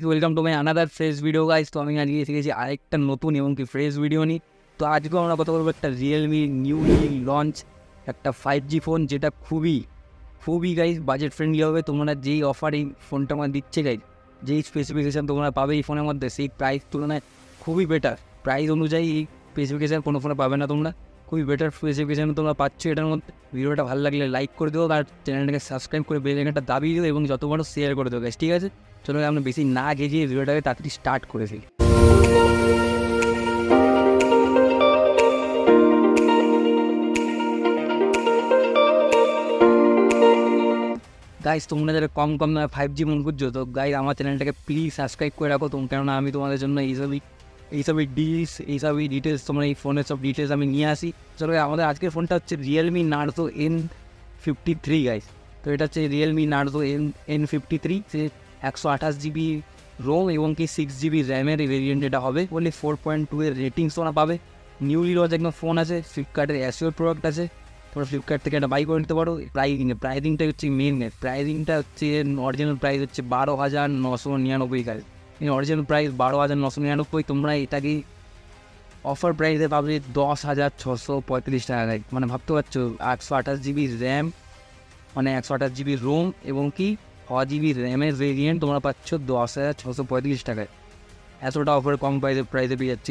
Welcome to my another fresh video guys. তো আমি আজকে এসে গেছি আরেকটা নতুন এবং কি ফ্রেশ ভিডিও নিয়ে। তো আজকেও আমরা কথা বলবো একটা রিয়েলমি নিউলি লঞ্চ একটা 5G ফোন, যেটা খুবই খুবই গাইস বাজেট ফ্রেন্ডলি হবে। তোমরা যেই অফার এই ফোনটা আমার দিচ্ছে গাইস, যেই স্পেসিফিকেশান তোমরা পাবে এই ফোনের মধ্যে, সেই প্রাইস তুলনায় খুবই বেটার। প্রাইস অনুযায়ী এই স্পেসিফিকেশান কোনো ফোনে পাবে না তোমরা, খুবই বেটার স্পেসিফিকেশান তোমরা পাচ্ছ এটার মধ্যে। ভিডিওটা ভালো লাগলে লাইক করে দেবো, আর চ্যানেলটাকে সাবস্ক্রাইব করে বেল আইকনটা দাবিয়ে দেবো এবং যত বড় শেয়ার করে দেবো গাইস, ঠিক আছে? চলো আমরা বেশি না ঘেজিয়ে ভিডিওটাকে তাড়াতাড়ি স্টার্ট করে ফেলি। গাইস, তোমরা যারা কম দামে 5G মন করছো, তো গাইস আমার চ্যানেলটাকে প্লিজ সাবস্ক্রাইব করে রাখো। কেননা আমি তোমাদের জন্য এইসবই ডিটেলস, তোমরা এই ফোনের সব ডিটেলস আমি নিয়ে আসি। চলো আমাদের আজকের ফোনটা হচ্ছে Realme Narzo N53 গাইস। তো এটা হচ্ছে Realme Narzo N53, সে 128GB রোম এবং কি 6GB র্যামের ভেরিয়েন্ট এটা হবে বলে 4.2 এর রেটিংস তোমরা পাবে। নিউলি লঞ্চ একদম ফোন আছে, ফ্লিপকার্টের অ্যাসিওর প্রোডাক্ট আছে, তোমরা ফ্লিপকার্ট থেকে এটা বাই করে নিতে পারো। প্রাইসিংটা হচ্ছে মেন, প্রাইসিংটা হচ্ছে অরিজিনাল প্রাইস হচ্ছে 12,999 গাইস। অরিজিনাল প্রাইস 12,999, তোমরা এটাকে অফার প্রাইসে পাবে 10,635 টাকা গাইস। মানে ভাবতে পারছো 128GB র্যাম, মানে 128GB রোম এবং কি 6GB র্যামের ভেরিয়েন্ট তোমরা পাচ্ছ 10,635 টাকায়। এতটা অফার কম প্রাইসে পেয়ে যাচ্ছে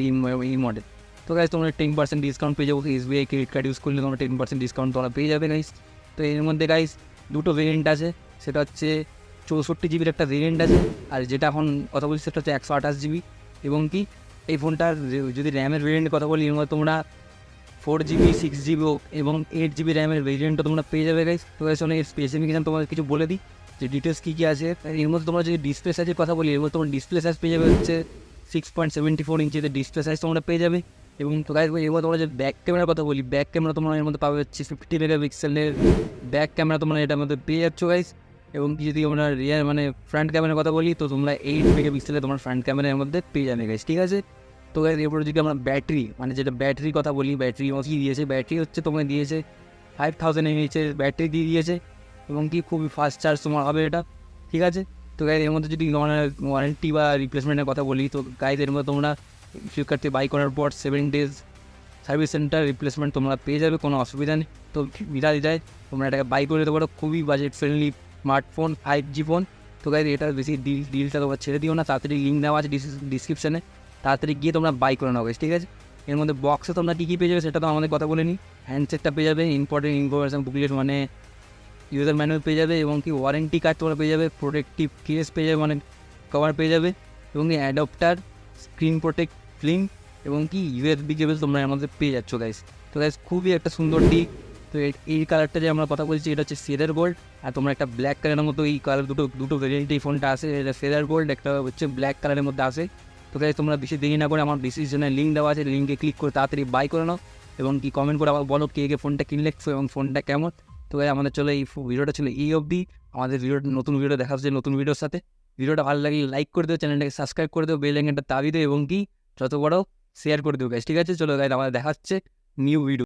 এই মডেল। তো গাইস তোমরা 10% ডিসকাউন্ট পেয়ে যাবো। SBI ক্রেডিট কার্ড ইউজ করলে তোমরা 10% ডিসকাউন্ট তোমরা পেয়ে যাবে গাইস। তো এর মধ্যে গাইস দুটো ভেরিয়েন্ট আছে, সেটা হচ্ছে 64GBর একটা ভেরিয়েন্ট আছে, আর যেটা এখন কথা বলছি সেটা হচ্ছে 128GB। এবং কি এই ফোনটার যদি র্যামের ভেরিয়েন্টের কথা বলি, এর মধ্যে তোমরা 4GB 6GB এবং 8GB র্যামের ভেরিয়েন্টটা তোমরা পেয়ে যাবে গাইস। তো গাইস অনেক স্পেসিফিকেশান তোমাদের কিছু বলে দিই যে ডিটেলস কী কী আছে। এর মধ্যে তোমরা যদি ডিসপ্লে সাইজের কথা বলি, এর মধ্যে তোমার ডিসপ্লে সাইজ পেয়ে যাবে হচ্ছে 6.74 ইঞ্চিতে ডিসপ্লে সাইজ তোমরা পেয়ে যাবে। এবং তো গাইস এবার তোমরা যে ব্যাক ক্যামেরার কথা বলি, ব্যাক ক্যামেরা তোমরা এর মধ্যে পাবে হচ্ছে 50 মেগাপিক্সেলের ব্যাক ক্যামেরা তোমরা এটার মধ্যে পেয়ে যাচ্ছ গাইস। এবং যদি আমরা ফ্রন্ট ক্যামেরার কথা বলি, তো তোমরা 8 মেগাপিক্সেলের তোমার ফ্রন্ট ক্যামেরার মধ্যে পেয়ে যাবে গাইস, ঠিক আছে? তো গাইস এরপরে যদি আমরা ব্যাটারি, মানে যেটা ব্যাটারির কথা বলি, ব্যাটারি কী দিয়েছে, ব্যাটারি হচ্ছে তোমার দিয়েছে 5000 mAh ব্যাটারি দিয়ে দিয়েছে এবং কি খুবই ফাস্ট চার্জ তোমার হবে এটা, ঠিক আছে? তো গাইস এর মধ্যে যদি ওয়ারেন্টি বা রিপ্লেসমেন্টের কথা বলি, তো গাইস এর মধ্যে তোমরা ফ্লিপকার্ট থেকে বাই করার পর 7 days সার্ভিস সেন্টার রিপ্লেসমেন্ট তোমরা পেয়ে যাবে, কোনো অসুবিধা নেই। তো বিদায় যায় তোমরা এটাকে বাই করে দিতে পারো, খুবই budget friendly smartphone 5G phone. তো গাইস এটা বেশি ডিলটা তোমরা ছেড়ে দিও না, তাড়াতাড়ি লিঙ্ক দেওয়া আছে ডিসক্রিপশানে, তাড়াতাড়ি গিয়ে তোমরা বাই করে নাও গাইস, ঠিক আছে? এর মধ্যে বক্সে তোমরা কী পেয়ে যাবে সেটা তো আমাদের কথা বলে নিই। হ্যান্ডসেটটা পেয়ে যাবে, ইম্পর্টেন্ট ইনফরমেশান বুকলেট মানে ইউজার ম্যানুয়াল পেয়ে যাবে, এবং কি ওয়ারেন্টি কার্ড তোমরা পেয়ে যাবে, প্রোটেক্টিভ কেস পেয়ে যাবে মানে কভার পেয়ে যাবে, এবং কি অ্যাডাপ্টার, স্ক্রিন প্রোটেক্ট ফিল্ম এবং কি USB কেবল তোমরা এর মধ্যে পেয়ে যাচ্ছ গাইস। তো গাইস খুবই একটা সুন্দর দিক। তো এই কালারটা যে আমরা কথা বলছি এটা হচ্ছে ফেদার গোল্ড, আর তোমরা একটা ব্ল্যাক কালারের মতো এই কালার দুটো ভেরিয়েন্ট এই ফোনটা আসে, এটা ফেদার গোল্ড, একটা হচ্ছে ব্ল্যাক কালারের মধ্যে আসে। তো গাইস তোমরা বেশি দেরি না করে আমার ডিসক্রিপশনে লিঙ্ক দেওয়া আছে, লিঙ্কে ক্লিক করে তাড়াতাড়ি বাই করে নাও এবং কি কমেন্ট করে আবার বলো কে ফোনটা কিনলে এবং ফোনটা কেমন। তো গাইস আমাদের চলো এই ভিডিওটা ছিল এই অবধি। আমাদের নতুন ভিডিও দেখা হচ্ছে নতুন ভিডিওর সাথে। ভিডিওটা ভালো লাগলে লাইক করে দেবো, চ্যানেলটাকে সাবস্ক্রাইব করে দেবো, বেল আইকনটা দাবিয়ে দেবো এবং কি যত বড় শেয়ার করে দেবো গাইস, ঠিক আছে? চলো গাইস আমাদের দেখা হচ্ছে নিউ ভিডিও।